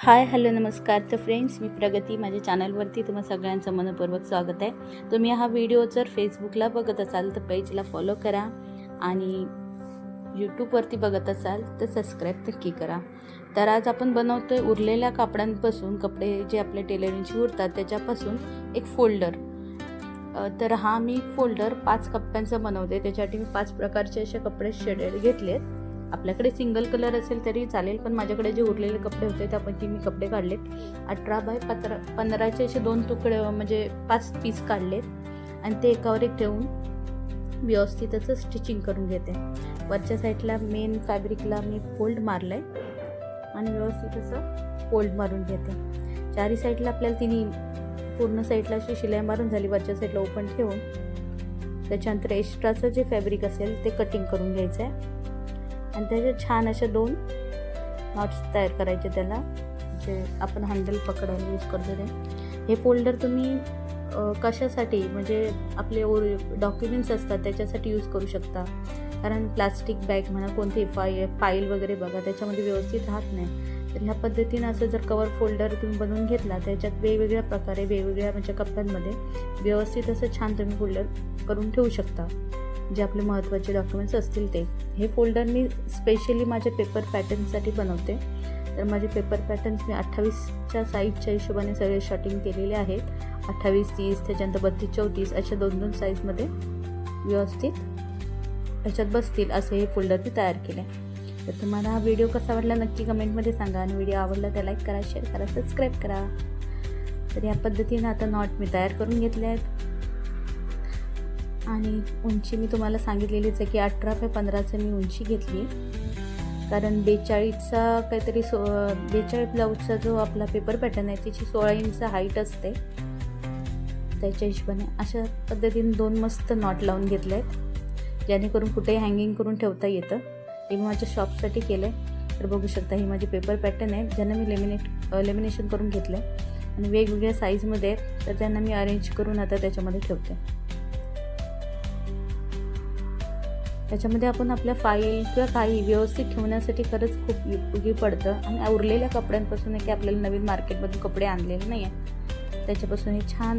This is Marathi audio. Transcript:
हाय हॅलो नमस्कार. तर फ्रेंड्स, मी प्रगती. माझ्या चॅनलवरती तुम्हा सगळ्यांचं मनपूर्वक स्वागत आहे. तुम्ही हा व्हिडिओ जर फेसबुकला बघत असाल तर पेजला फॉलो करा आणि यूट्यूबवरती बघत असाल तर सबस्क्राईब नक्की करा. तर आज आपण बनवतो आहे उरलेल्या कापडांपासून कपडे जे आपले टेलरिंगचे उरतात त्याच्यापासून एक फोल्डर. तर हा मी फोल्डर 5 कप्प्यांचा बनवते. त्याच्यासाठी मी 5 प्रकारचे असे कपडे शेडेड घेतलेत. आपल्याकडे सिंगल कलर असेल तरी चालेल, पण माझ्याकडे जे उरलेले कपडे होते त्यापैकी मी कपडे काढलेत. 18x15चे असे 2 तुकडे म्हणजे 5 पीस काढलेत आणि ते एकावर एक ठेवून व्यवस्थित असं स्टिचिंग करून घेते. वरच्या साईडला मेन फॅब्रिकला मी फोल्ड मारलं आहे आणि व्यवस्थित असं फोल्ड मारून घेते. चारी साईडला आपल्याला तिन्ही पूर्ण साईडला अशी शिलाई मारून झाली. वरच्या साईडला ओपन ठेवून त्याच्यानंतर एक्स्ट्राचं जे फॅब्रिक असेल ते कटिंग करून घ्यायचं आहे आणि त्याचे छान असे 2 नॉट्स तयार करायचे त्याला, जे आपण हँडल पकडायला यूज करतो ते. हे फोल्डर तुम्ही कशासाठी म्हणजे आपले डॉक्युमेंट्स असतात त्याच्यासाठी यूज करू शकता. कारण प्लास्टिक बॅग म्हणा, कोणती फाईल वगैरे बघा त्याच्यामध्ये व्यवस्थित राहत नाही. तर ह्या पद्धतीनं असं जर कवर फोल्डर तुम्ही बनवून घेतला त्याच्यात वेगवेगळ्या प्रकारे वेगवेगळ्या म्हणजे कप्प्यांमध्ये व्यवस्थित असं छान तुम्ही फोल्डर करून ठेवू शकता जे आपले महत्त्वाचे डॉक्युमेंट्स असतील ते. हे फोल्डर मी स्पेशली माझ्या पेपर पॅटर्नसाठी बनवते. तर माझे पेपर पॅटर्न्स मी 28च्या साईजच्या हिशोबाने सगळे शॉर्टिंग केलेले आहेत. 28, 30, त्याच्यानंतर 32, 34 अशा 2-2 साईजमध्ये व्यवस्थित ह्याच्यात बसतील असे हे फोल्डर मी तयार केले. तर तुम्हाला हा व्हिडिओ कसा वाटला नक्की कमेंटमध्ये सांगा आणि व्हिडिओ आवडला तर लाईक करा, शेअर करा, सबस्क्राईब करा. तर या पद्धतीनं आता नॉट मी तयार करून घेतले आहेत आणि उंची मी तुम्हाला सांगितलेलीच आहे की 18x15चं मी उंची घेतली. कारण 42चा काहीतरी 42 ब्लाऊजचा जो आपला पेपर पॅटर्न आहे त्याची 16 इंच हाईट असते. त्याच्या हिशोबाने अशा पद्धतीने 2 मस्त नॉट लावून घेतले आहेत जेणेकरून कुठेही हँगिंग करून ठेवता येतं. हे मी माझ्या शॉपसाठी केलं आहे. तर बघू शकता ही माझी पेपर पॅटर्न आहे ज्यांना मी लेमिनेशन करून घेतलं आहे आणि वेगवेगळ्या साईजमध्ये तर त्यांना मी अरेंज करून आता त्याच्यामध्ये ठेवते. त्याच्यामध्ये आपण आपल्या फाईल किंवा काही व्यवस्थित ठेवण्यासाठी खरंच खूप उपयोगी पडतं. आणि उरलेल्या कपड्यांपासून की आपल्याला नवीन मार्केटमधून कपडे आणलेले नाही आहेत त्याच्यापासून हे छान